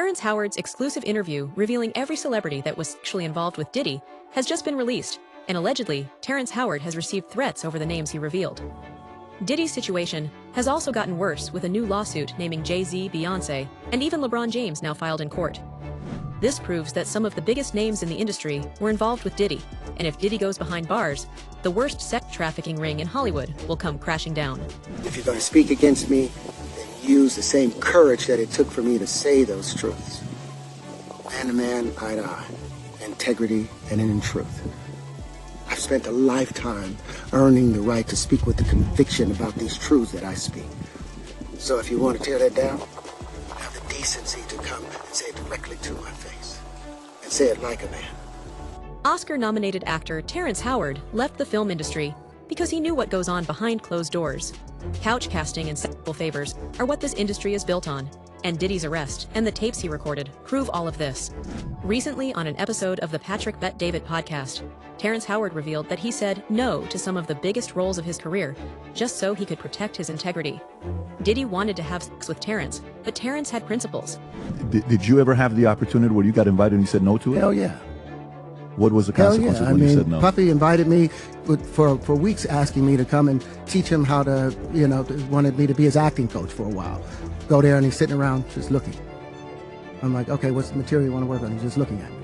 Terrence Howard's exclusive interview revealing every celebrity that was sexually involved with Diddy has just been released, and allegedly, Terrence Howard has received threats over the names he revealed. Diddy's situation has also gotten worse with a new lawsuit naming Jay-Z, Beyonce, and even LeBron James now filed in court. This proves that some of the biggest names in the industry were involved with Diddy, and if Diddy goes behind bars, the worst sex trafficking ring in Hollywood will come crashing down. If you're going to speak against me, then use the same courage that it took for me to say those truths. Man to man, eye to eye, integrity and in truth. I've spent a lifetime earning the right to speak with the conviction about these truths that I speak. So if you want to tear that down, have the decency to come and say it directly to my face. And say it like a man. Oscar-nominated actor Terrence Howard left the film industry because he knew what goes on behind closed doors. Couch casting and sexual favors are what this industry is built on, and Diddy's arrest and the tapes he recorded prove all of this. Recently, on an episode of the Patrick Bet David podcast, Terrence Howard revealed that he said no to some of the biggest roles of his career just so he could protect his integrity. Diddy wanted to have sex with Terrence, but Terrence had principles. Did you ever have the opportunity where you got invited and you said no to it? Hell yeah. What was the consequences when you said no? Puffy invited me for weeks, asking me to come and teach him how to, wanted me to be his acting coach for a while. Go there and he's sitting around just looking. I'm like, okay, what's the material you want to work on? He's just looking at me.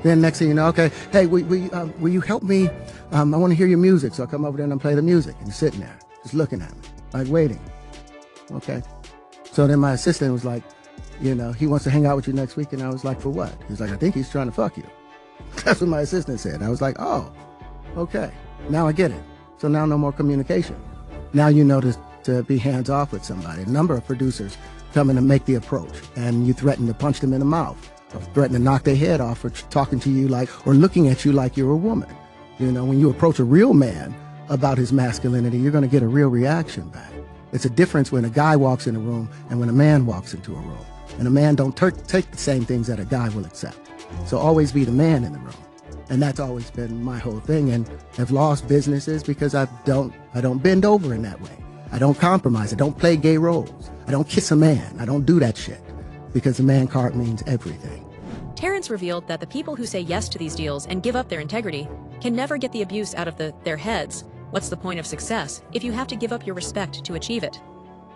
Then next thing you know, okay, hey, will you help me? I want to hear your music. So I come over there and I play the music. And he's sitting there, just looking at me, like waiting. Okay. So then my assistant was like, he wants to hang out with you next week. And I was like, for what? He's like, I think he's trying to fuck you. That's what my assistant said. I was like, oh, okay. Now I get it. So now no more communication. Now you know to be hands off with somebody. A number of producers come in and make the approach, and you threaten to punch them in the mouth, or threaten to knock their head off for talking to you or looking at you like you're a woman. When you approach a real man about his masculinity, you're going to get a real reaction back. It's a difference when a guy walks in a room and when a man walks into a room. And a man don't take the same things that a guy will accept. So always be the man in the room. And that's always been my whole thing. And I've lost businesses because I don't bend over in that way. I don't compromise. I don't play gay roles. I don't kiss a man. I don't do that shit because the man card means everything. Terrence revealed that the people who say yes to these deals and give up their integrity can never get the abuse out of their heads. What's the point of success if you have to give up your respect to achieve it?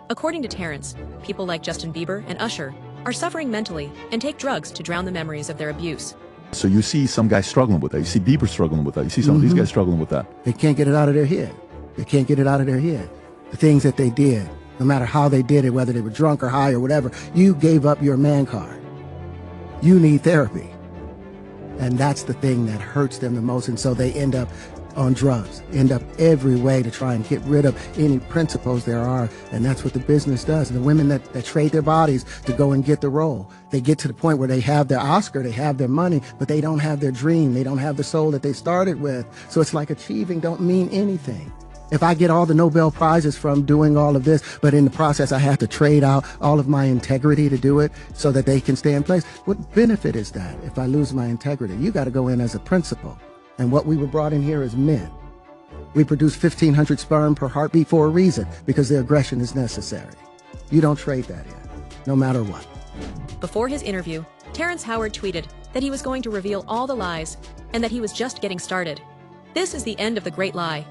According to Terrence, people like Justin Bieber and Usher are suffering mentally and take drugs to drown the memories of their abuse. So you see some guys struggling with that. You see Bieber struggling with that. You see some of these guys struggling with that. They can't get it out of their head. They can't get it out of their head. The things that they did, no matter how they did it, whether they were drunk or high or whatever, you gave up your man card. You need therapy. And that's the thing that hurts them the most. And so they end up on drugs, end up every way to try and get rid of any principles there are. And that's what the business does. And the women that trade their bodies to go and get the role, they get to the point where they have their Oscar, they have their money, but they don't have their dream. They don't have the soul that they started with. So it's like achieving don't mean anything. If I get all the Nobel Prizes from doing all of this, but in the process I have to trade out all of my integrity to do it so that they can stay in place, what benefit is that if I lose my integrity? You got to go in as a principal. And what we were brought in here as men. We produce 1,500 sperm per heartbeat for a reason, because the aggression is necessary. You don't trade that in, no matter what. Before his interview, Terrence Howard tweeted that he was going to reveal all the lies and that he was just getting started. This is the end of the great lie.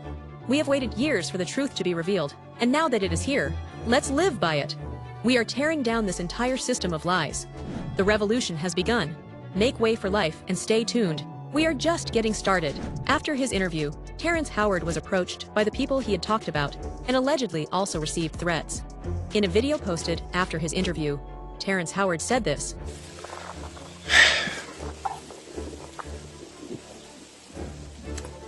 We have waited years for the truth to be revealed, and now that it is here, let's live by it. We are tearing down this entire system of lies. The revolution has begun. Make way for life and stay tuned. We are just getting started. After his interview, Terrence Howard was approached by the people he had talked about and allegedly also received threats. In a video posted after his interview, Terrence Howard said this.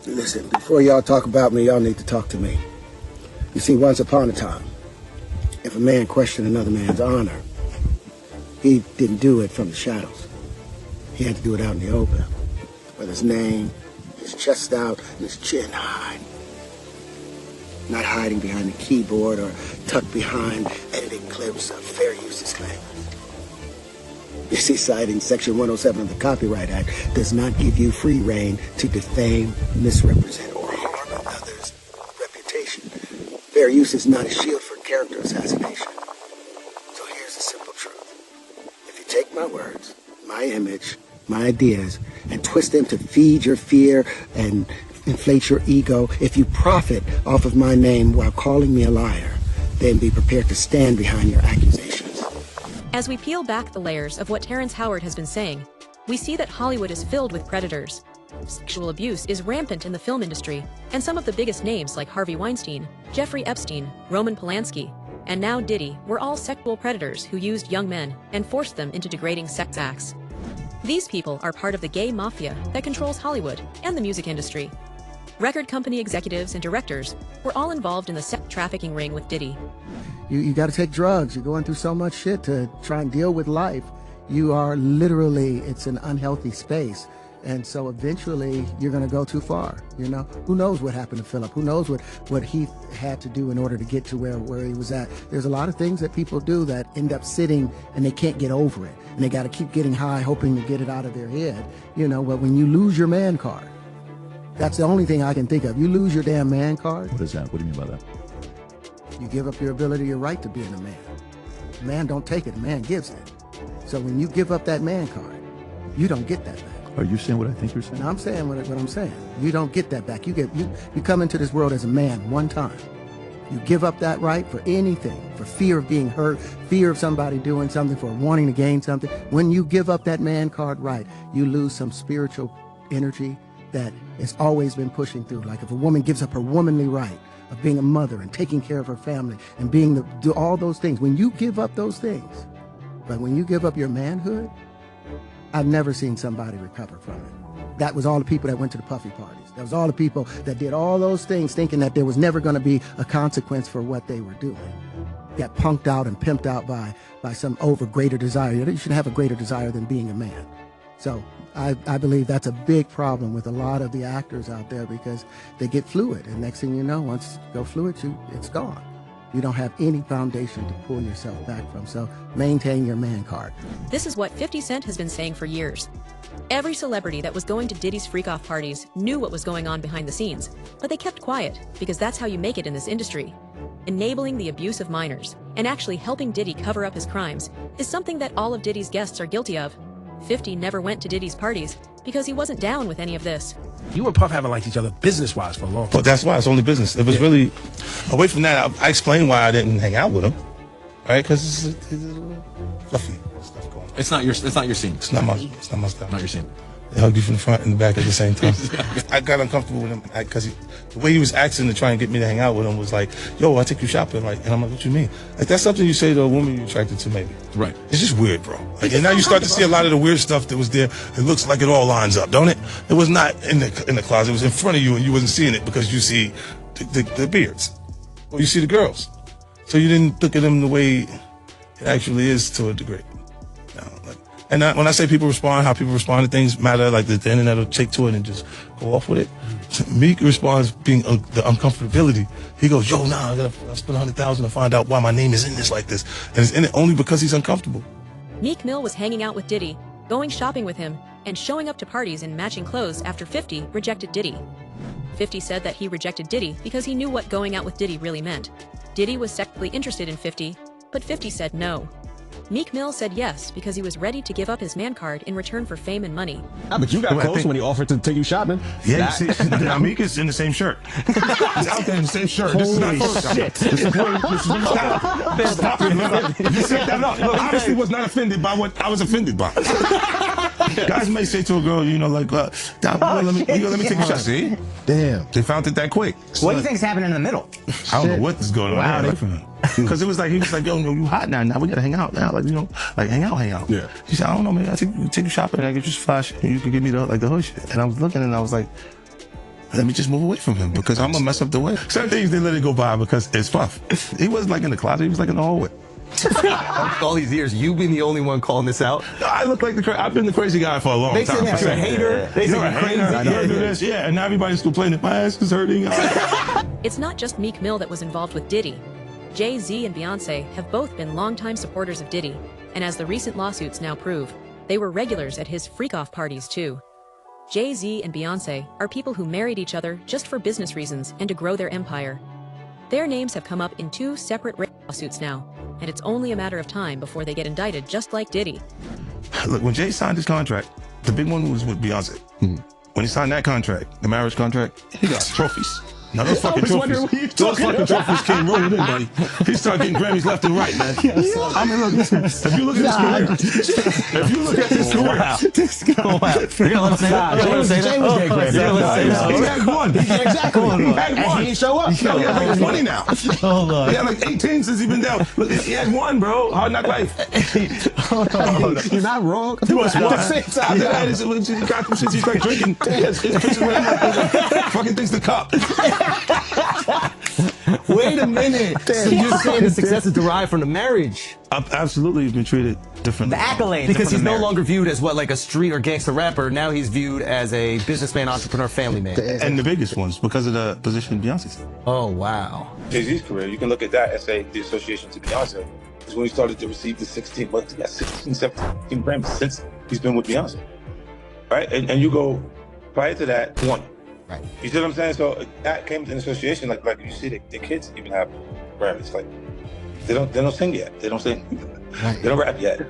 Listen, before y'all talk about me, y'all need to talk to me. You see, once upon a time, if a man questioned another man's honor, he didn't do it from the shadows. He had to do it out in the open. With his name, his chest out, and his chin high. Not hiding behind the keyboard or tucked behind editing clips of fair use disclaimers. You see, citing Section 107 of the Copyright Act does not give you free rein to defame, misrepresent, or harm another's reputation. Fair use is not a shield for character assassination. So here's the simple truth. If you take my words, my image, my ideas, and twist them to feed your fear and inflate your ego. If you profit off of my name while calling me a liar, then be prepared to stand behind your accusations. As we peel back the layers of what Terrence Howard has been saying, we see that Hollywood is filled with predators. Sexual abuse is rampant in the film industry, and some of the biggest names like Harvey Weinstein, Jeffrey Epstein, Roman Polanski, and now Diddy were all sexual predators who used young men and forced them into degrading sex acts. These people are part of the gay mafia that controls Hollywood and the music industry. Record company executives and directors were all involved in the sex trafficking ring with Diddy. You got to take drugs. You're going through so much shit to try and deal with life. You are literally, it's an unhealthy space. And so eventually you're going to go too far, you know? Who knows what happened to Philip? Who knows what he had to do in order to get to where he was at? There's a lot of things that people do that end up sitting and they can't get over it. And they got to keep getting high, hoping to get it out of their head, you know? But when you lose your man card, that's the only thing I can think of. You lose your damn man card. What is that? What do you mean by that? You give up your ability, your right to being a man. A man don't take it, a man gives it. So when you give up that man card, you don't get that back. Are you saying what I think you're saying? And I'm saying what I'm saying. You don't get that back. You come into this world as a man one time. You give up that right for anything, for fear of being hurt, fear of somebody doing something, for wanting to gain something. When you give up that man card right, you lose some spiritual energy that has always been pushing through. Like if a woman gives up her womanly right of being a mother and taking care of her family and do all those things, when you give up those things, but when you give up your manhood, I've never seen somebody recover from it. That was all the people that went to the puffy parties. That was all the people that did all those things thinking that there was never going to be a consequence for what they were doing. Got punked out and pimped out by some greater desire. You should have a greater desire than being a man. So I believe that's a big problem with a lot of the actors out there because they get fluid. And next thing you know, once you go fluid, it's gone. You don't have any foundation to pull yourself back from. So maintain your man card. This is what 50 Cent has been saying for years. Every celebrity that was going to Diddy's freak-off parties knew what was going on behind the scenes, but they kept quiet because that's how you make it in this industry. Enabling the abuse of minors and actually helping Diddy cover up his crimes is something that all of Diddy's guests are guilty of. 50 never went to Diddy's parties because he wasn't down with any of this. You and Puff haven't liked each other business-wise for a long time. Well, that's why it's only business. It was really, away from that, I explained why I didn't hang out with him, right? Because it's fluffy stuff going on. It's not your scene. It's not my stuff. Not your scene. They hugged you from the front and the back at the same time. I got uncomfortable with him because the way he was asking to try and get me to hang out with him was like, yo, I'll take you shopping. Like, and I'm like, what you mean? Like, that's something you say to a woman you're attracted to, maybe. Right. It's just weird, bro. Like, and now you start to see a lot of the weird stuff that was there. It looks like it all lines up, don't it? It was not in the closet. It was in front of you and you wasn't seeing it because you see the beards. Or you see the girls. So you didn't look at them the way it actually is to a degree. And when I say people respond, how people respond to things matter, like the internet will take to it and just go off with it. Meek responds being the uncomfortability. He goes, yo, nah, I gotta spend $100,000 to find out why my name is in this like this. And it's in it only because he's uncomfortable. Meek Mill was hanging out with Diddy, going shopping with him, and showing up to parties in matching clothes after 50 rejected Diddy. 50 said that he rejected Diddy because he knew what going out with Diddy really meant. Diddy was sexually interested in 50, but 50 said no. Meek Mill said yes because he was ready to give up his man card in return for fame and money. But you got close when he offered to take you shopping. Yeah, you see, now Meek is in the same shirt. He's out there in the same shirt. This is not shit. Stop it. You set that up. Look, obviously was not offended by what I was offended by. Guys may say to a girl, you know, like, let me take a shot. See? Damn. They found it that quick. What do you think's happening in the middle? I don't know what is going on. Because it was like, he was like, yo, you hot now. Now we gotta hang out now. Like, you know, like hang out. Yeah. He said, I don't know, man. I take you shopping. I get you some flash. And you can give me the hood shit. And I was looking and I was like, let me just move away from him because I'm gonna mess up the way. Certain things they let it go by because it's Puff. He wasn't like in the closet. He was like in the hallway. All these years, you being the only one calling this out. No, I look like I've been the crazy guy for a long time. They said you're a hater. They said you're crazy. You don't do this. Yeah, and now everybody's complaining. My ass is hurting. It's not just Meek Mill that was involved with Diddy. Jay-Z and Beyonce have both been longtime supporters of Diddy, and as the recent lawsuits now prove, they were regulars at his freak-off parties too. Jay-Z and Beyonce are people who married each other just for business reasons and to grow their empire. Their names have come up in 2 separate lawsuits now, and it's only a matter of time before they get indicted just like Diddy. Look, when Jay signed his contract, the big one was with Beyonce. When he signed that contract, the marriage contract, he got trophies. Now those fucking trophies, came rolling in, buddy. He started getting Grammys left and right, man. I mean, look, if you look at his career, if you look at his career, This guy. You're gonna let him say that? You're gonna say that? he had one. Exactly. He had one. He didn't show up. He had like 20 now. He had like 18 since he's been down. Look, he had one, bro. Hard Knock Life. You're not wrong. He was one. He got them since he's like drinking. His pictures with him like fucking things to cup. Wait a minute. So you're saying the success is derived from the marriage? Absolutely, he's been treated differently. The accolades. Because he's no marriage. longer viewed as what, like a street or gangster rapper. Now he's viewed as a businessman, entrepreneur, family man. And the biggest ones because of the position Beyonce's in. Oh, wow. Jay-Z's career, you can look at that and say the association to Beyonce is when he started to receive the 16 Grammys since he's been with Beyonce. Right? And you go prior to that, one. Right. You see what I'm saying? So that came to an association, like you see the kids even have Grammys. Like they don't sing yet. They don't sing. Right. They don't rap yet.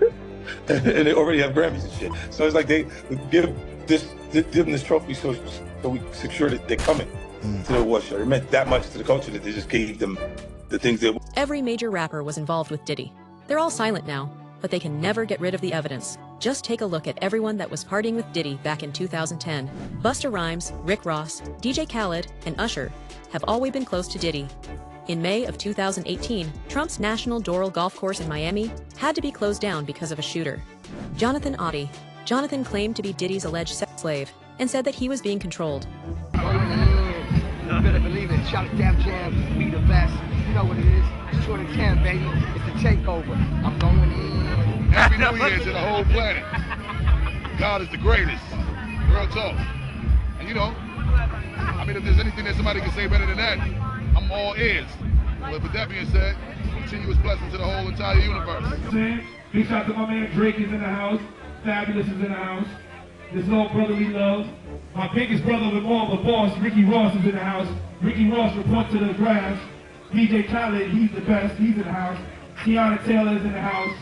And they already have Grammys and shit. So it's like they give them this trophy so we secure that they're coming to the award show. It meant that much to the culture that they just gave them the things that. Every major rapper was involved with Diddy. They're all silent now, but they can never get rid of the evidence. Just take a look at everyone that was partying with Diddy back in 2010. Busta Rhymes, Rick Ross, DJ Khaled, and Usher have always been close to Diddy. In May of 2018, Trump's National Doral Golf Course in Miami had to be closed down because of a shooter. Jonathan Oddie. Jonathan claimed to be Diddy's alleged sex slave and said that he was being controlled. You better believe it. Shout out Def Jam, we the best. You know what it is. It's 2010, baby. It's the takeover. I'm going in. Happy New Year to the whole planet. God is the greatest. Real talk. And you know, I mean, if there's anything that somebody can say better than that, I'm all ears. But with that being said, continuous blessing to the whole entire universe. Big shout out to my man Drake is in the house. Fabulous is in the house. This little brotherly love. My biggest brother with all the boss, Ricky Ross, is in the house. Ricky Ross reports to the grass. DJ Khaled, he's the best. He's in the house. Tiana Taylor is in the house.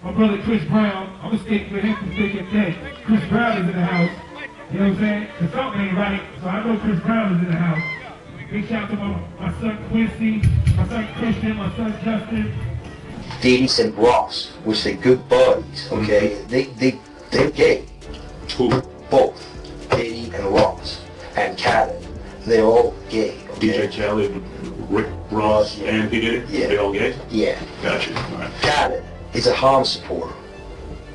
My brother Chris Brown, I'm gonna stick with him for thick and thin. Chris Brown is in the house. You know what I'm saying? The something ain't right, so I know Chris Brown is in the house. Big shout out to my son Quincy, my son Christian, my son Justin. Diddy and Ross, which are good buddies, okay? They're gay. Who? Both. Diddy and Ross. And Khaled. They're all gay. Okay? DJ Khaled, Rick Ross, and P. Diddy? Yeah. They all gay? Yeah. Gotcha. All right. Khaled is a Hamas supporter.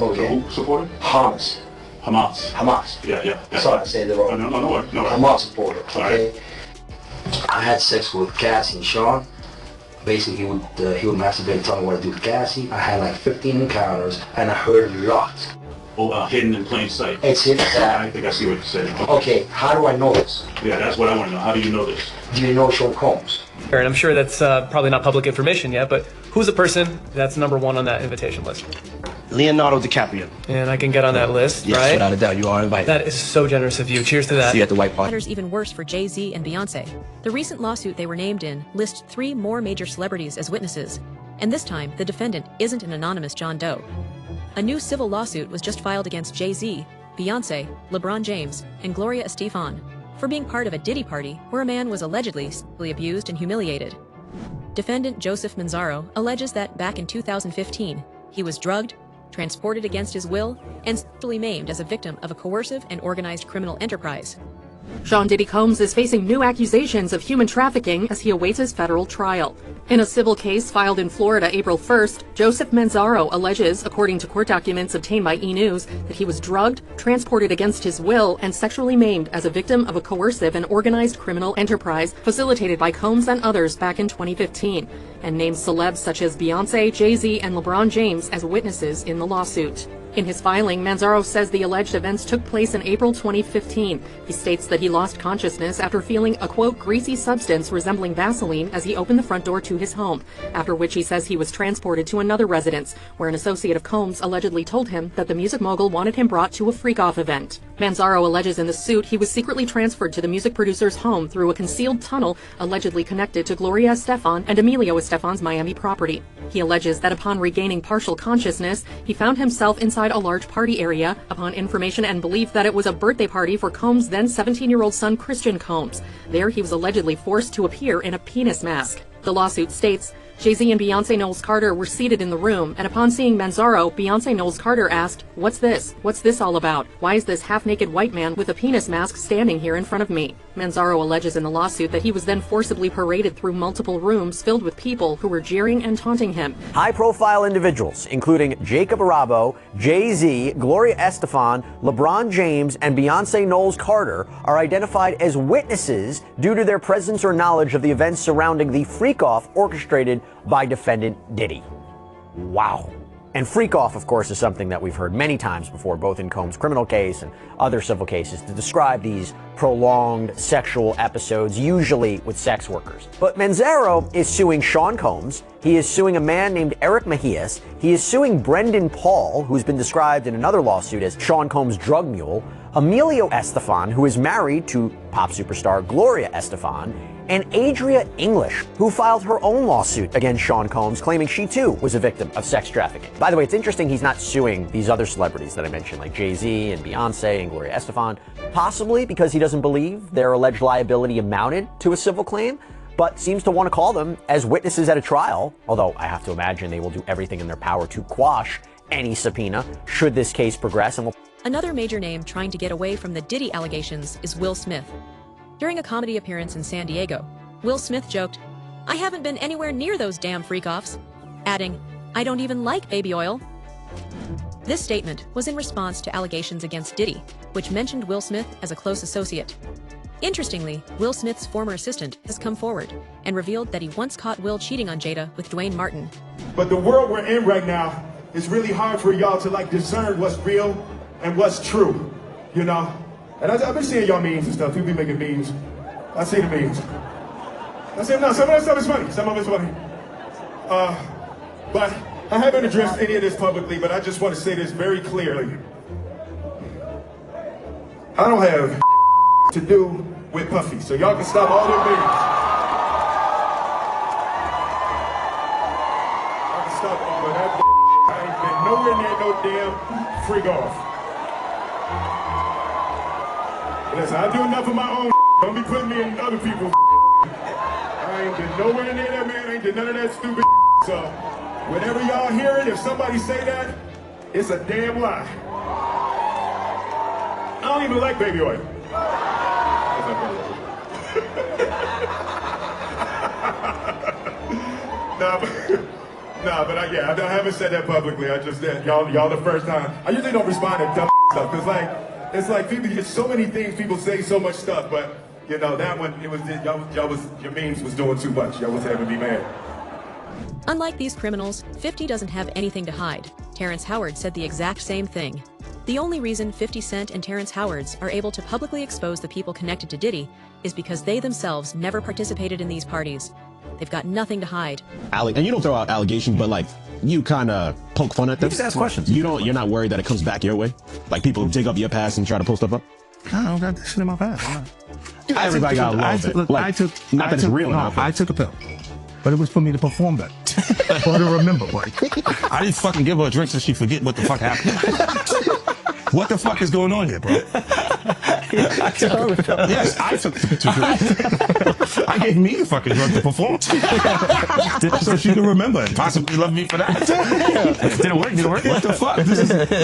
Okay? Who supporter? Hamas. Hamas. Yeah. Sorry, I said it wrong. No. Hamas supporter, okay? Right. I had sex with Cassie and Sean. Basically, he would masturbate and tell me what to do with Cassie. I had like 15 encounters, and I heard a lot. Hidden in plain sight. It's hidden. I think I see what you're saying. Okay, how do I know this? Yeah, that's what I want to know. How do you know this? Do you know Sean Combs? And I'm sure that's probably not public information yet, but who's the person that's number one on that invitation list? Leonardo DiCaprio. And I can get on that list, yes, right? Without a doubt, you are invited. That is so generous of you. Cheers to that. See you at the White Party. Matters even worse for Jay-Z and Beyonce. The recent lawsuit they were named in lists 3 more major celebrities as witnesses, and this time the defendant isn't an anonymous John Doe. A new civil lawsuit was just filed against Jay-Z, Beyonce, LeBron James, and Gloria Estefan for being part of a Diddy party where a man was allegedly sexually abused and humiliated. Defendant Joseph Menzaro alleges that back in 2015, he was drugged, transported against his will, and sexually maimed as a victim of a coercive and organized criminal enterprise. Sean Diddy Combs is facing new accusations of human trafficking as he awaits his federal trial. In a civil case filed in Florida April 1st, Joseph Menzaro alleges, according to court documents obtained by E! News, that he was drugged, transported against his will, and sexually maimed as a victim of a coercive and organized criminal enterprise facilitated by Combs and others back in 2015, and names celebs such as Beyonce, Jay-Z, and LeBron James as witnesses in the lawsuit. In his filing, Menzaro says the alleged events took place in April 2015. He states that he lost consciousness after feeling a, quote, greasy substance resembling Vaseline as he opened the front door to his home, after which he says he was transported to another residence, where an associate of Combs allegedly told him that the music mogul wanted him brought to a freak-off event. Menzaro alleges in the suit he was secretly transferred to the music producer's home through a concealed tunnel allegedly connected to Gloria Estefan and Emilio Estefan's Miami property. He alleges that upon regaining partial consciousness, he found himself inside a large party area upon information and belief that it was a birthday party for Combs' then 17-year-old son Christian Combs. There he was allegedly forced to appear in a penis mask. The lawsuit states, Jay-Z and Beyonce Knowles Carter were seated in the room, and upon seeing Menzaro, Beyonce Knowles Carter asked, "What's this? What's this all about? Why is this half-naked white man with a penis mask standing here in front of me?" Menzaro alleges in the lawsuit that he was then forcibly paraded through multiple rooms filled with people who were jeering and taunting him. High-profile individuals, including Jacob Arabo, Jay-Z, Gloria Estefan, LeBron James, and Beyonce Knowles Carter, are identified as witnesses due to their presence or knowledge of the events surrounding the freak-off orchestrated by defendant Diddy. Wow. And freak-off, of course, is something that we've heard many times before, both in Combs' criminal case and other civil cases, to describe these prolonged sexual episodes, usually with sex workers. But Menzaro is suing Sean Combs. He is suing a man named Eric Mejias. He is suing Brendan Paul, who's been described in another lawsuit as Sean Combs' drug mule, Emilio Estefan, who is married to pop superstar Gloria Estefan, and Adria English, who filed her own lawsuit against Sean Combs, claiming she too was a victim of sex trafficking. By the way, it's interesting he's not suing these other celebrities that I mentioned, like Jay-Z and Beyonce and Gloria Estefan, possibly because he doesn't believe their alleged liability amounted to a civil claim, but seems to want to call them as witnesses at a trial, although I have to imagine they will do everything in their power to quash any subpoena should this case progress. And Another major name trying to get away from the Diddy allegations is Will Smith. During a comedy appearance in San Diego, Will Smith joked, "I haven't been anywhere near those damn freak-offs," adding, "I don't even like baby oil." This statement was in response to allegations against Diddy, which mentioned Will Smith as a close associate. Interestingly, Will Smith's former assistant has come forward and revealed that he once caught Will cheating on Jada with Dwayne Martin. But the world we're in right now, it's really hard for y'all to discern what's real and what's true, you know? And I've been seeing y'all memes and stuff. People be making memes. I see the memes. I say, no, some of that stuff is funny. Some of it's funny. But I haven't addressed any of this publicly, but I just want to say this very clearly. I don't have to do with Puffy, so y'all can stop all their memes. Y'all can stop all of that. I ain't been nowhere near no damn freak off. Listen, I do enough of my own. Don't be putting me in other people's. I ain't been nowhere near that, man. I ain't did none of that stupid. So, whenever y'all hear it, if somebody say that, it's a damn lie. I don't even like baby oil. I haven't said that publicly. I just did. Y'all the first time. I usually don't respond to dumb stuff, because it's like people get so many things, people say so much stuff, but you know, that one, it was, your memes was doing too much. Y'all was having me mad. Unlike these criminals, 50 doesn't have anything to hide. Terrence Howard said the exact same thing. The only reason 50 Cent and Terrence Howard's are able to publicly expose the people connected to Diddy is because they themselves never participated in these parties. They've got nothing to hide. And you don't throw out allegations, but you kind of poke fun at them. You just ask questions. You're not worried that it comes back your way? Like people dig up your past and try to pull stuff up? I don't got that shit in my past. Everybody got a little bit. I took a pill. But it was for me to perform better. Or to remember, buddy. I didn't fucking give her a drink so she forget what the fuck happened. What the fuck is going on here, bro? Yes, I took the drink. I gave me the fucking drug to perform. So she can remember and possibly love me for that. Did it work? What the fuck?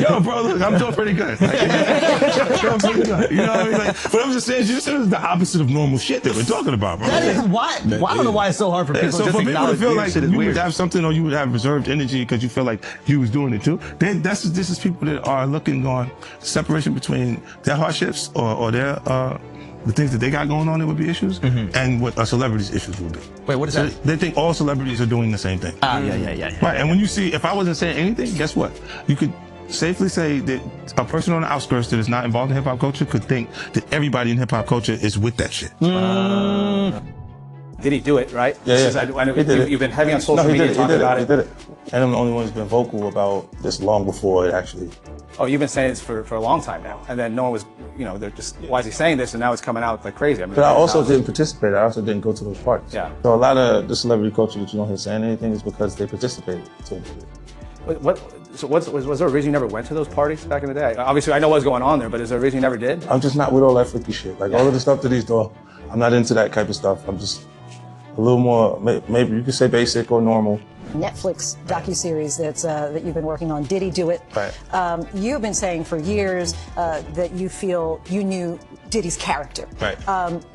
Yo, bro, look, I'm doing pretty good. You know what I mean? But I'm just saying, this is the opposite of normal shit that we're talking about, bro. That is why. I don't know why it's so hard for people so to just for people to feel like you weird. would have something, or you would have reserved energy because you feel like you was doing it too. Then this is people that are looking on separation between their hardships or their the things that they got going on that would be issues, and what a celebrity's issues would be. Wait, what is so that? They think all celebrities are doing the same thing. Yeah. Right, and when you see, if I wasn't saying anything, guess what? You could safely say that a person on the outskirts that is not involved in hip-hop culture could think that everybody in hip-hop culture is with that shit. Did he do it, right? Yeah. I know you've been heavy on social media talking about it. He did it. And I'm the only one who's been vocal about this long before it actually. Oh, you've been saying this for a long time now, and then no one was you know, they're just, why is he saying this? And now it's coming out like crazy. I mean, But I also didn't participate. I also didn't go to those parties. Yeah. So a lot of the celebrity culture that you don't hear saying anything is because they participated. So was there a reason you never went to those parties back in the day? Obviously, I know what's going on there, but is there a reason you never did? I'm just not with all that freaky shit. Like all of the stuff that he's doing, I'm not into that type of stuff. I'm just a little more, maybe you could say basic or normal. Netflix docuseries that you've been working on, Diddy Do It. Right. You've been saying for years that you feel you knew Diddy's character. Right.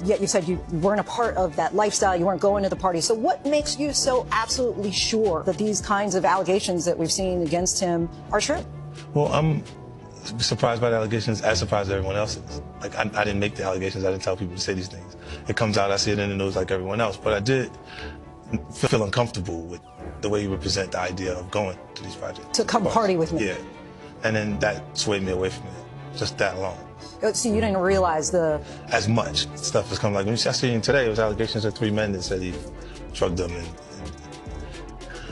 Yet you said you weren't a part of that lifestyle, you weren't going to the party. So what makes you so absolutely sure that these kinds of allegations that we've seen against him are true? Well, I'm surprised by the allegations, as surprised as everyone else is. Like, I didn't make the allegations, I didn't tell people to say these things. It comes out, I see it in the news like everyone else, but I did feel uncomfortable with the way you would present the idea of going to these projects. To come party with me. Yeah. And then that swayed me away from it, just that long. So you didn't realize as much stuff has come, like, when I seen today, it was allegations of 3 men that said he drugged them, and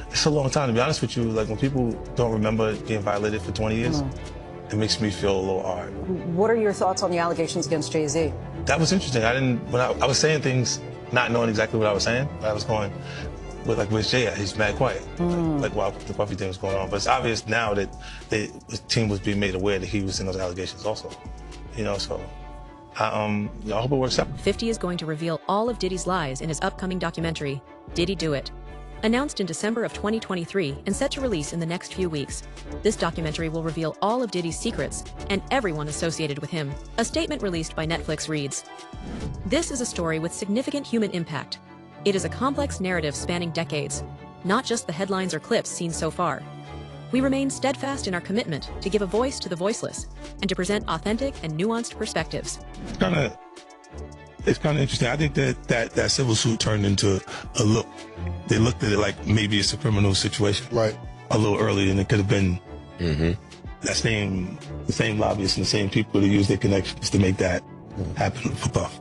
it's a long time, to be honest with you. Like, when people don't remember being violated for 20 years, it makes me feel a little hard. What are your thoughts on the allegations against Jay-Z? That was interesting. When I was saying things, not knowing exactly what I was saying, but I was going, but like, where's Jay at? He's mad quiet. Like while the Puffy thing was going on. But it's obvious now that the team was being made aware that he was in those allegations also. You know, so I hope it works out. 50 is going to reveal all of Diddy's lies in his upcoming documentary, Diddy Do It. Announced in December of 2023 and set to release in the next few weeks, this documentary will reveal all of Diddy's secrets and everyone associated with him. A statement released by Netflix reads, "This is a story with significant human impact. It is a complex narrative spanning decades, not just the headlines or clips seen so far. We remain steadfast in our commitment to give a voice to the voiceless and to present authentic and nuanced perspectives." It's kind of interesting. I think that civil suit turned into a look. They looked at it like maybe it's a criminal situation. Right. A little early, and it could have been the same lobbyists and the same people that use their connections to make that happen for Puff.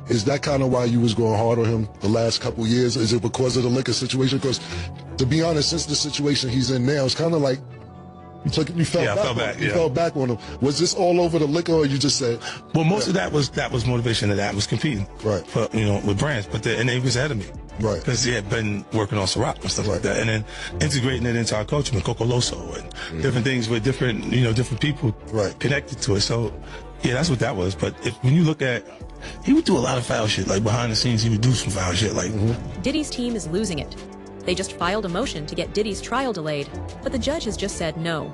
Is that kind of why you was going hard on him the last couple years? Is it because of the liquor situation? Because, to be honest, since the situation he's in now, it's kind of like you fell back on him. Was this all over the liquor, or you just said? Well, most of that was motivation. That was competing, right? For, with brands, and he was ahead of me, right? Because he had been working on Ciroc and stuff like that, and then integrating it into our culture with Coco Loso and different things with different people connected to it. So, yeah, that's what that was. But when you look at, he would do a lot of foul shit. Like behind the scenes, he would do some foul shit. Like Diddy's team is losing it. They just filed a motion to get Diddy's trial delayed, but the judge has just said no.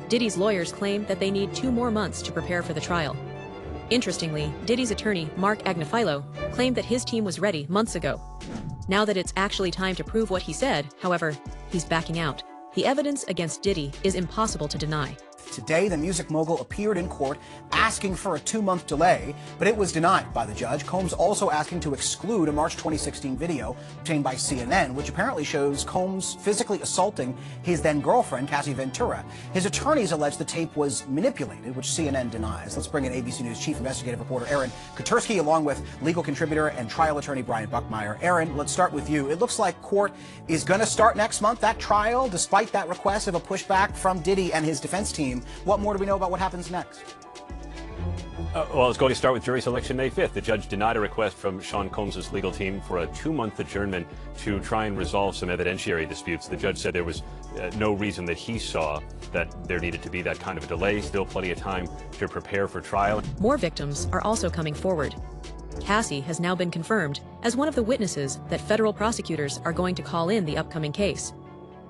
Diddy's lawyers claim that they need 2 more months to prepare for the trial. Interestingly, Diddy's attorney, Mark Agnifilo, claimed that his team was ready months ago. Now that it's actually time to prove what he said, however, he's backing out. The evidence against Diddy is impossible to deny. Today, the music mogul appeared in court asking for a 2-month delay, but it was denied by the judge. Combs also asking to exclude a March 2016 video obtained by CNN, which apparently shows Combs physically assaulting his then-girlfriend, Cassie Ventura. His attorneys allege the tape was manipulated, which CNN denies. Let's bring in ABC News chief investigative reporter Aaron Katersky, along with legal contributor and trial attorney Brian Buckmeyer. Aaron, let's start with you. It looks like court is going to start next month, that trial, despite that request of a pushback from Diddy and his defense team. What more do we know about what happens next? Well, it's going to start with jury selection May 5th. The judge denied a request from Sean Combs' legal team for a 2-month adjournment to try and resolve some evidentiary disputes. The judge said there was no reason that he saw that there needed to be that kind of a delay. Still plenty of time to prepare for trial. More victims are also coming forward. Cassie has now been confirmed as one of the witnesses that federal prosecutors are going to call in the upcoming case.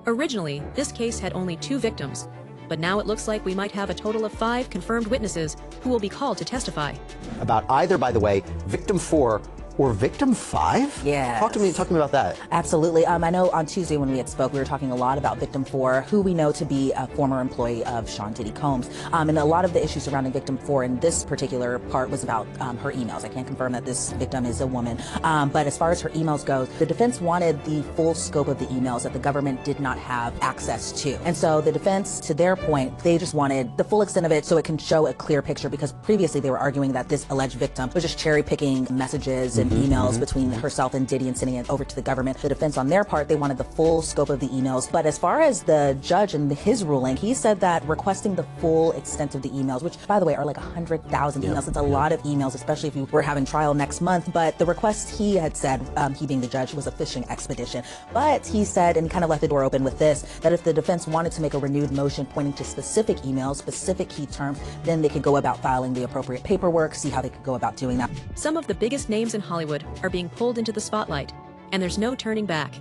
Originally, this case had only 2 victims, but now it looks like we might have a total of 5 confirmed witnesses who will be called to testify. About either, by the way, victim 4 or victim 5? Yeah. Talk to me about that. Absolutely. I know on Tuesday when we had spoke, we were talking a lot about victim 4, who we know to be a former employee of Sean Diddy Combs. And a lot of the issues surrounding victim 4 in this particular part was about her emails. I can't confirm that this victim is a woman. But as far as her emails goes, the defense wanted the full scope of the emails that the government did not have access to. And so the defense, to their point, they just wanted the full extent of it so it can show a clear picture, because previously they were arguing that this alleged victim was just cherry picking messages handwritten emails between herself and Diddy and sending it over to the government. The defense on their part, they wanted the full scope of the emails. But as far as the judge and his ruling, he said that requesting the full extent of the emails, which by the way are like 100,000 emails. It's a lot of emails, especially if you were having trial next month. But the request he had said, he being the judge, was a fishing expedition. But he said, and kind of left the door open with this, that if the defense wanted to make a renewed motion pointing to specific emails, specific key terms, then they could go about filing the appropriate paperwork, see how they could go about doing that. Some of the biggest names in Hollywood are being pulled into the spotlight, and there's no turning back.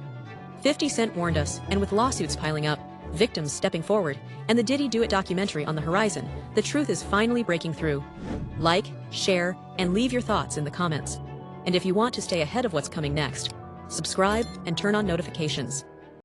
50 Cent warned us, and with lawsuits piling up, victims stepping forward, and the Diddy Do It documentary on the horizon, the truth is finally breaking through. Like, share, and leave your thoughts in the comments. And if you want to stay ahead of what's coming next, subscribe and turn on notifications.